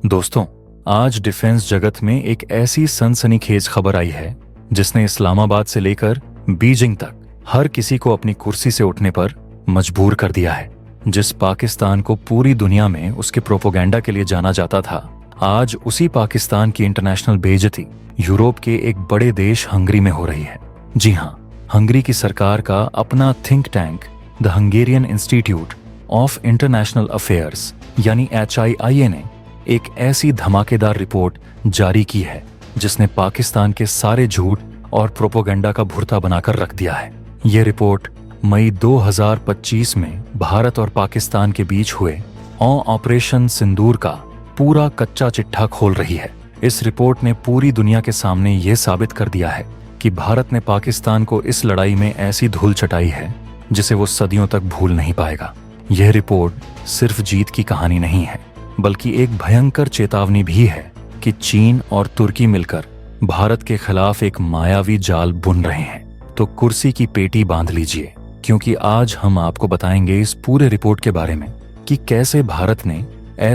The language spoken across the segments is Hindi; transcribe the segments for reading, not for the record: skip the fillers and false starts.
दोस्तों, आज डिफेंस जगत में एक ऐसी सनसनीखेज खबर आई है जिसने इस्लामाबाद से लेकर बीजिंग तक हर किसी को अपनी कुर्सी से उठने पर मजबूर कर दिया है। जिस पाकिस्तान को पूरी दुनिया में उसके प्रोपोगेंडा के लिए जाना जाता था, आज उसी पाकिस्तान की इंटरनेशनल बेइज्जती यूरोप के एक बड़े देश हंगरी में हो रही है। जी हाँ, हंगरी की सरकार का अपना think tank the Hungarian institute of international affairs यानी HIIA ने एक ऐसी धमाकेदार रिपोर्ट जारी की है जिसने पाकिस्तान के सारे झूठ और प्रोपोगेंडा का भुर्ता बनाकर रख दिया है। यह रिपोर्ट मई 2025 में भारत और पाकिस्तान के बीच हुए ऑपरेशन सिंदूर का पूरा कच्चा चिट्ठा खोल रही है। इस रिपोर्ट ने पूरी दुनिया के सामने यह साबित कर दिया है कि भारत ने पाकिस्तान को इस लड़ाई में ऐसी धूल चटाई है जिसे वो सदियों तक भूल नहीं पाएगा। यह रिपोर्ट सिर्फ जीत की कहानी नहीं है, बल्कि एक भयंकर चेतावनी भी है कि चीन और तुर्की मिलकर भारत के खिलाफ एक मायावी जाल बुन रहे हैं। तो कुर्सी की पेटी बांध लीजिए, क्योंकि आज हम आपको बताएंगे इस पूरे रिपोर्ट के बारे में कि कैसे भारत ने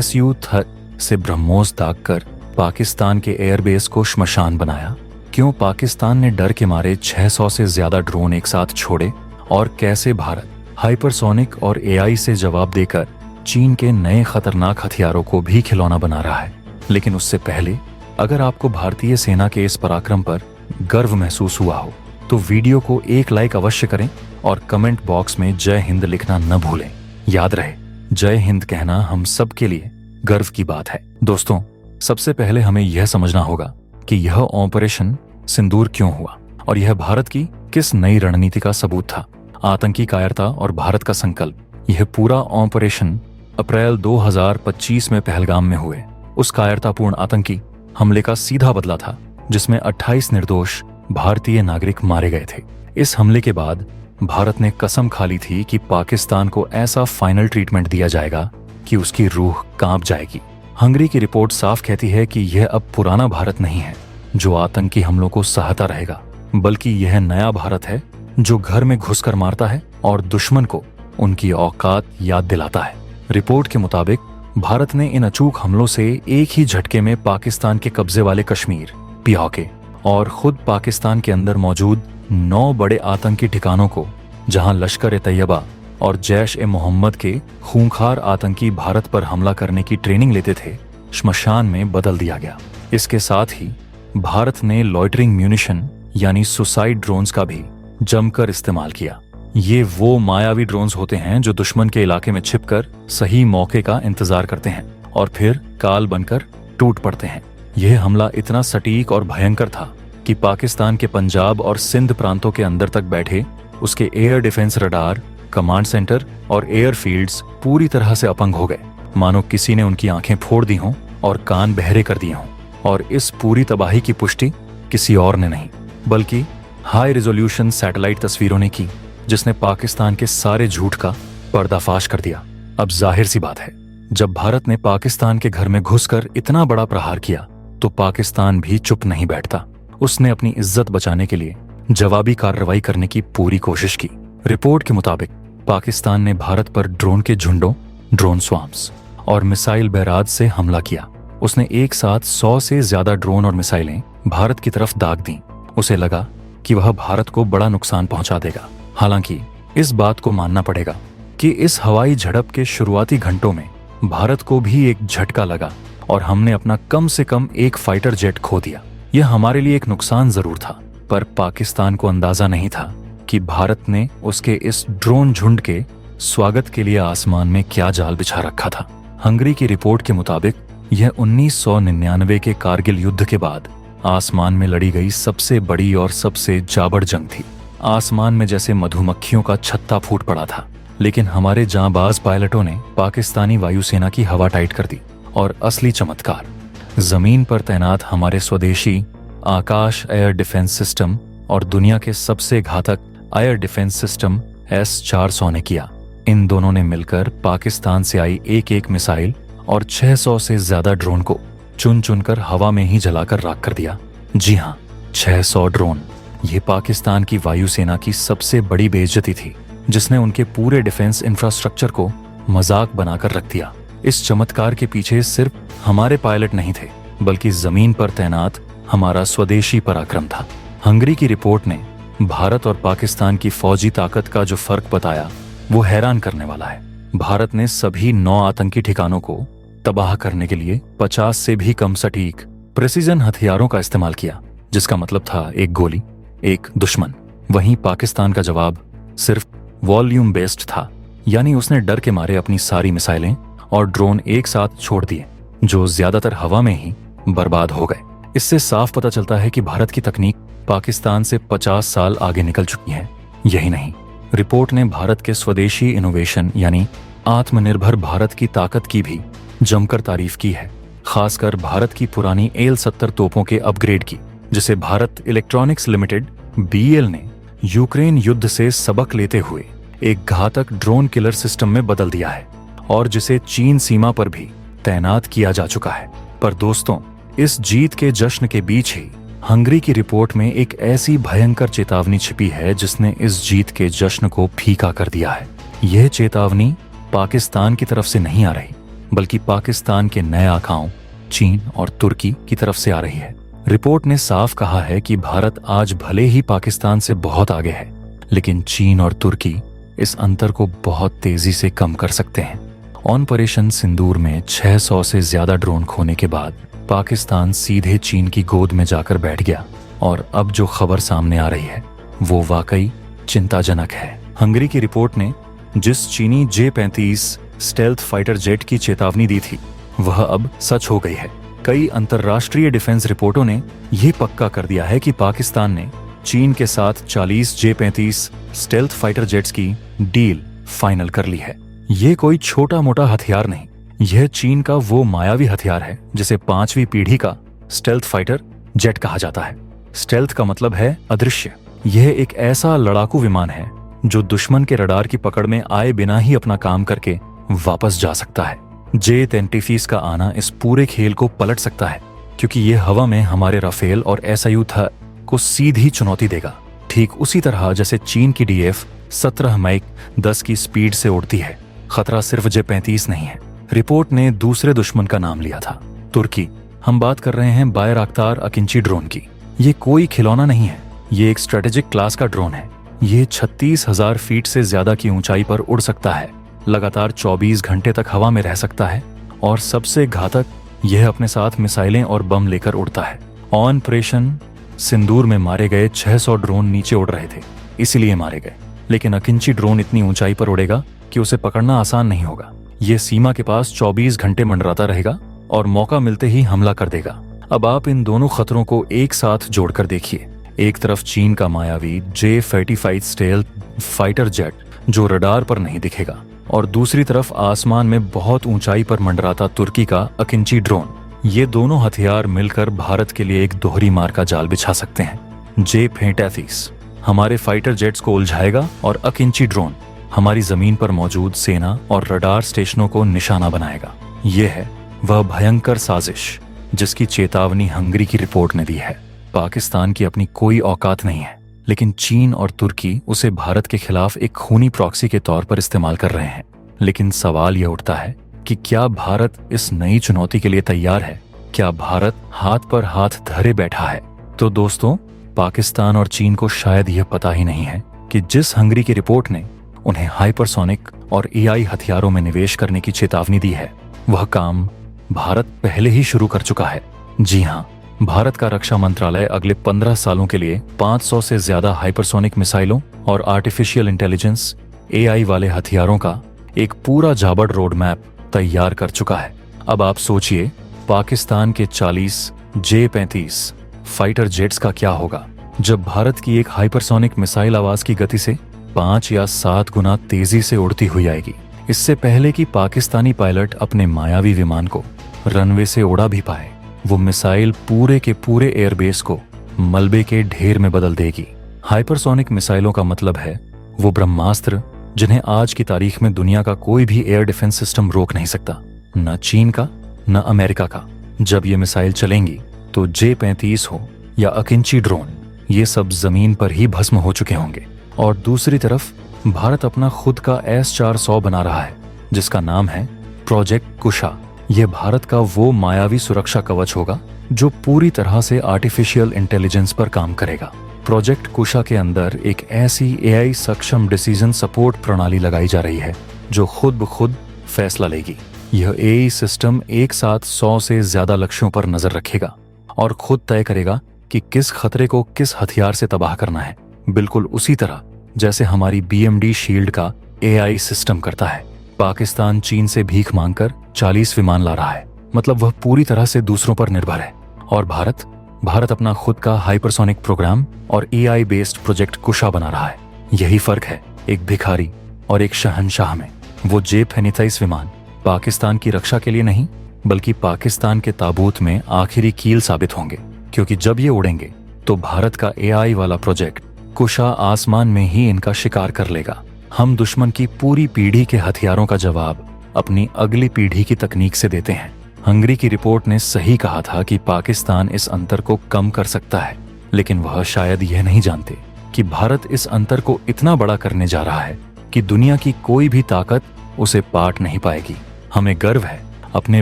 Su-30 से ब्रह्मोस दागकर पाकिस्तान के एयरबेस को श्मशान बनाया, क्यों पाकिस्तान ने डर के मारे 600 से ज्यादा ड्रोन एक साथ छोड़े, और कैसे भारत हाइपरसोनिक और AI से जवाब देकर चीन के नए खतरनाक हथियारों को भी खिलौना बना रहा है। लेकिन उससे पहले, अगर आपको भारतीय सेना के इस पराक्रम पर गर्व महसूस हुआ हो तो वीडियो को एक लाइक अवश्य करें और कमेंट बॉक्स में जय हिंद लिखना न भूलें। याद रहे, जय हिंद कहना हम सब के लिए गर्व की बात है। दोस्तों, सबसे पहले हमें यह समझना होगा कि यह ऑपरेशन सिंदूर क्यों हुआ और यह भारत की किस नई रणनीति का सबूत था। आतंकी कायरता और भारत का संकल्प, यह पूरा ऑपरेशन अप्रैल 2025 में पहलगाम में हुए उस कायरतापूर्ण आतंकी हमले का सीधा बदला था जिसमें 28 निर्दोष भारतीय नागरिक मारे गए थे। इस हमले के बाद भारत ने कसम खा ली थी कि पाकिस्तान को ऐसा फाइनल ट्रीटमेंट दिया जाएगा कि उसकी रूह कांप जाएगी। हंगरी की रिपोर्ट साफ कहती है कि यह अब पुराना भारत नहीं है जो आतंकी हमलों को सहता रहेगा, बल्कि यह नया भारत है जो घर में घुसकर मारता है और दुश्मन को उनकी औकात याद दिलाता है। रिपोर्ट के मुताबिक भारत ने इन अचूक हमलों से एक ही झटके में पाकिस्तान के कब्जे वाले कश्मीर, पीओके और खुद पाकिस्तान के अंदर मौजूद 9 बड़े आतंकी ठिकानों को, जहां लश्कर-ए-तैयबा और जैश-ए-मोहम्मद के खूंखार आतंकी भारत पर हमला करने की ट्रेनिंग लेते थे, श्मशान में बदल दिया गया। इसके साथ ही भारत ने लॉइटरिंग म्यूनिशन यानी सुसाइड ड्रोन्स का भी जमकर इस्तेमाल किया। ये वो मायावी ड्रोन्स होते हैं जो दुश्मन के इलाके में छिपकर सही मौके का इंतजार करते हैं और फिर काल बनकर टूट पड़ते हैं। यह हमला इतना सटीक और भयंकर था कि पाकिस्तान के पंजाब और सिंध प्रांतों के अंदर तक बैठे उसके air defence radar, command centre और एयरफील्ड्स पूरी तरह से अपंग हो गए, मानो किसी ने उनकी आंखें फोड़ दी हों और कान बहरे कर दिए हों। और इस पूरी तबाही की पुष्टि किसी और ने नहीं, बल्कि हाई रिजोल्यूशन सैटेलाइट तस्वीरों ने की, जिसने पाकिस्तान के सारे झूठ का पर्दाफाश कर दिया। अब जाहिर सी बात है, जब भारत ने पाकिस्तान के घर में घुसकर इतना बड़ा प्रहार किया तो पाकिस्तान भी चुप नहीं बैठता। उसने अपनी इज्जत बचाने के लिए जवाबी कार्रवाई करने की पूरी कोशिश की। रिपोर्ट के मुताबिक पाकिस्तान ने भारत पर ड्रोन के झुंडों, ड्रोन स्वाम्स और मिसाइल बैराज से हमला किया। उसने एक साथ 100 से ज्यादा ड्रोन और मिसाइलें भारत की तरफ दाग दी। उसे लगा कि वह भारत को बड़ा नुकसान पहुंचा देगा। हालांकि इस बात को मानना पड़ेगा कि इस हवाई झड़प के शुरुआती घंटों में भारत को भी एक झटका लगा और हमने अपना कम से कम एक फाइटर जेट खो दिया। यह हमारे लिए एक नुकसान जरूर था, पर पाकिस्तान को अंदाजा नहीं था कि भारत ने उसके इस ड्रोन झुंड के स्वागत के लिए आसमान में क्या जाल बिछा रखा था। हंगरी की रिपोर्ट के मुताबिक यह 1999 के कारगिल युद्ध के बाद आसमान में लड़ी गई सबसे बड़ी और सबसे जाबड़ जंग थी। आसमान में जैसे मधुमक्खियों का छत्ता फूट पड़ा था, लेकिन हमारे जांबाज पायलटों ने पाकिस्तानी वायुसेना की हवा टाइट कर दी और असली चमत्कार जमीन पर तैनात हमारे स्वदेशी आकाश एयर डिफेंस सिस्टम और दुनिया के सबसे घातक एयर डिफेंस सिस्टम S-400 ने किया। इन दोनों ने मिलकर पाकिस्तान से आई एक मिसाइल और 600 से ज्यादा ड्रोन को चुन चुनकर हवा में ही जलाकर राख कर दिया। जी हाँ, 600 ड्रोन। ये पाकिस्तान की वायुसेना की सबसे बड़ी बेइज्जती थी, जिसने उनके पूरे डिफेंस इंफ्रास्ट्रक्चर को मजाक बनाकर रख दिया। इस चमत्कार के पीछे सिर्फ हमारे पायलट नहीं थे, बल्कि जमीन पर तैनात हमारा स्वदेशी पराक्रम था। हंगरी की रिपोर्ट ने भारत और पाकिस्तान की फौजी ताकत का जो फर्क बताया वो हैरान करने वाला है। भारत ने सभी 9 आतंकी ठिकानों को तबाह करने के लिए 50 से भी कम सटीक प्रेसिजन हथियारों का इस्तेमाल किया, जिसका मतलब था एक गोली एक दुश्मन। वहीं पाकिस्तान का जवाब सिर्फ वॉल्यूम बेस्ड था, यानी उसने डर के मारे अपनी सारी मिसाइलें और ड्रोन एक साथ छोड़ दिए, जो ज्यादातर हवा में ही बर्बाद हो गए। इससे साफ पता चलता है कि भारत की तकनीक पाकिस्तान से 50 साल आगे निकल चुकी है। यही नहीं, रिपोर्ट ने भारत के स्वदेशी इनोवेशन यानी आत्मनिर्भर भारत की ताकत की भी जमकर तारीफ की है, खासकर भारत की पुरानी AL-70 तोपों के अपग्रेड की, जिसे भारत इलेक्ट्रॉनिक्स लिमिटेड BEL ने यूक्रेन युद्ध से सबक लेते हुए एक घातक ड्रोन किलर सिस्टम में बदल दिया है और जिसे चीन सीमा पर भी तैनात किया जा चुका है। पर दोस्तों, इस जीत के जश्न के बीच ही हंगरी की रिपोर्ट में एक ऐसी भयंकर चेतावनी छिपी है जिसने इस जीत के जश्न को फीका कर दिया है। यह चेतावनी पाकिस्तान की तरफ से नहीं आ रही, बल्कि पाकिस्तान के नए आकाओं चीन और तुर्की की तरफ से आ रही है। रिपोर्ट ने साफ कहा है कि भारत आज भले ही पाकिस्तान से बहुत आगे है, लेकिन चीन और तुर्की इस अंतर को बहुत तेजी से कम कर सकते हैं। ऑपरेशन सिंदूर में 600 से ज्यादा ड्रोन खोने के बाद पाकिस्तान सीधे चीन की गोद में जाकर बैठ गया और अब जो खबर सामने आ रही है वो वाकई चिंताजनक है। हंगरी की रिपोर्ट ने जिस चीनी J-35 स्टेल्थ फाइटर जेट की चेतावनी दी थी वह अब सच हो गई है। कई अंतर्राष्ट्रीय डिफेंस रिपोर्टों ने यह पक्का कर दिया है कि पाकिस्तान ने चीन के साथ 40 J-35 स्टेल्थ फाइटर जेट्स की डील फाइनल कर ली है। ये कोई छोटा मोटा हथियार नहीं, यह चीन का वो मायावी हथियार है जिसे 5वीं पीढ़ी का स्टेल्थ फाइटर जेट कहा जाता है। स्टेल्थ का मतलब है अदृश्य। यह एक ऐसा लड़ाकू विमान है जो दुश्मन के रडार की पकड़ में आए बिना ही अपना काम करके वापस जा सकता है। J-35 का आना इस पूरे खेल को पलट सकता है, क्योंकि यह हवा में हमारे राफेल और SU-30 को सीधी चुनौती देगा, ठीक उसी तरह जैसे चीन की DF-17 मैक 10 की स्पीड से उड़ती है। खतरा सिर्फ J-35 नहीं है। रिपोर्ट ने दूसरे दुश्मन का नाम लिया था, तुर्की। हम बात कर रहे हैं बायराक्तार अकिंची ड्रोन की। ये कोई खिलौना नहीं है, ये एक स्ट्रेटेजिक क्लास का ड्रोन है। ये 36,000 फीट से ज्यादा की ऊंचाई पर उड़ सकता है, लगातार 24 घंटे तक हवा में रह सकता है और सबसे घातक, यह अपने साथ मिसाइलें और बम लेकर उड़ता है। ऑपरेशन सिंदूर में मारे गए 600 ड्रोन नीचे उड़ रहे थे, इसीलिए मारे गए। लेकिन अकिंची ड्रोन इतनी ऊंचाई पर उड़ेगा कि उसे पकड़ना आसान नहीं होगा। ये सीमा के पास 24 घंटे मंडराता रहेगा और मौका मिलते ही हमला कर देगा। अब आप इन दोनों खतरों को एक साथ जोड़कर देखिए। एक तरफ चीन का मायावी J-35 स्टेल्थ फाइटर जेट जो रडार पर नहीं दिखेगा, और दूसरी तरफ आसमान में बहुत ऊंचाई पर मंडराता तुर्की का अकिंची ड्रोन। ये दोनों हथियार मिलकर भारत के लिए एक दोहरी मार का जाल बिछा सकते हैं। J-35 हमारे फाइटर जेट्स को उलझाएगा और अकिंची ड्रोन हमारी जमीन पर मौजूद सेना और रडार स्टेशनों को निशाना बनाएगा। यह है वह भयंकर साजिश जिसकी चेतावनी हंगरी की रिपोर्ट ने दी है। पाकिस्तान की अपनी कोई औकात नहीं है, लेकिन चीन और तुर्की उसे भारत के खिलाफ एक खूनी प्रॉक्सी के तौर पर इस्तेमाल कर रहे हैं। लेकिन सवाल यह उठता है कि क्या भारत इस नई चुनौती के लिए तैयार है? क्या भारत हाथ पर हाथ धरे बैठा है? तो दोस्तों, पाकिस्तान और चीन को शायद यह पता ही नहीं है कि जिस हंगरी की रिपोर्ट ने उन्हें हाइपरसोनिक और AI हथियारों में निवेश करने की चेतावनी दी है, वह काम भारत पहले ही शुरू कर चुका है। जी हाँ, भारत का रक्षा मंत्रालय अगले 15 सालों के लिए 500 से ज्यादा हाइपरसोनिक मिसाइलों और आर्टिफिशियल इंटेलिजेंस AI वाले हथियारों का एक पूरा जाबड़ रोड मैप तैयार कर चुका है। अब आप सोचिए, पाकिस्तान के 40 J-35 फाइटर जेट्स का क्या होगा जब भारत की एक हाइपरसोनिक मिसाइल आवाज की गति से 5 या 7 गुना तेजी से उड़ती हुई आएगी। इससे पहले कि पाकिस्तानी पायलट अपने मायावी विमान को रनवे से उड़ा भी पाए, वो मिसाइल पूरे के पूरे एयरबेस को मलबे के ढेर में बदल देगी। हाइपरसोनिक मिसाइलों का मतलब है वो ब्रह्मास्त्र जिन्हें आज की तारीख में दुनिया का कोई भी एयर डिफेंस सिस्टम रोक नहीं सकता, न चीन का न अमेरिका का। जब ये मिसाइल चलेंगी तो J-35 हो या अकिंची ड्रोन, ये सब जमीन पर ही भस्म हो चुके होंगे। और दूसरी तरफ भारत अपना खुद का S-400 बना रहा है, जिसका नाम है प्रोजेक्ट कुशा यह भारत का वो मायावी सुरक्षा कवच होगा जो पूरी तरह से आर्टिफिशियल इंटेलिजेंस पर काम करेगा। प्रोजेक्ट कुशा के अंदर एक ऐसी एआई सक्षम डिसीजन सपोर्ट प्रणाली लगाई जा रही है जो खुद ब खुद फैसला लेगी। यह एआई सिस्टम एक साथ 100 से ज्यादा लक्ष्यों पर नजर रखेगा और खुद तय करेगा कि किस खतरे को किस हथियार से तबाह करना है, बिल्कुल उसी तरह जैसे हमारी BMD शील्ड का एआई सिस्टम करता है। पाकिस्तान चीन से भीख मांगकर 40 विमान ला रहा है, मतलब वह पूरी तरह से दूसरों पर निर्भर है। और भारत अपना खुद का हाइपरसोनिक प्रोग्राम और एआई बेस्ड प्रोजेक्ट कुशा बना रहा है। यही फर्क है एक भिखारी और एक शहंशाह में। वो J-52 विमान पाकिस्तान की रक्षा के लिए नहीं बल्कि पाकिस्तान के ताबूत में आखिरी कील साबित होंगे, क्योंकि जब ये उड़ेंगे तो भारत का एआई वाला प्रोजेक्ट कुशा आसमान में ही इनका शिकार कर लेगा। हम दुश्मन की पूरी पीढ़ी के हथियारों का जवाब अपनी अगली पीढ़ी की तकनीक से देते हैं। हंगरी की रिपोर्ट ने सही कहा था कि पाकिस्तान इस अंतर को कम कर सकता है, लेकिन वह शायद यह नहीं जानते कि भारत इस अंतर को इतना बड़ा करने जा रहा है कि दुनिया की कोई भी ताकत उसे पाट नहीं पाएगी। हमें गर्व है अपने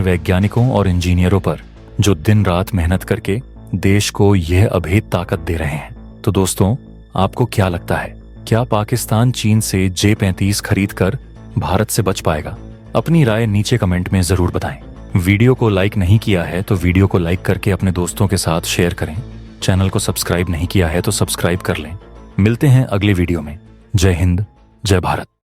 वैज्ञानिकों और इंजीनियरों पर जो दिन रात मेहनत करके देश को यह अभेद ताकत दे रहे हैं। तो दोस्तों, आपको क्या लगता है, क्या पाकिस्तान चीन से J-35 खरीद कर भारत से बच पाएगा? अपनी राय नीचे कमेंट में जरूर बताएं। वीडियो को लाइक नहीं किया है तो वीडियो को लाइक करके अपने दोस्तों के साथ शेयर करें। चैनल को सब्सक्राइब नहीं किया है तो सब्सक्राइब कर लें। मिलते हैं अगले वीडियो में। जय हिंद, जय भारत।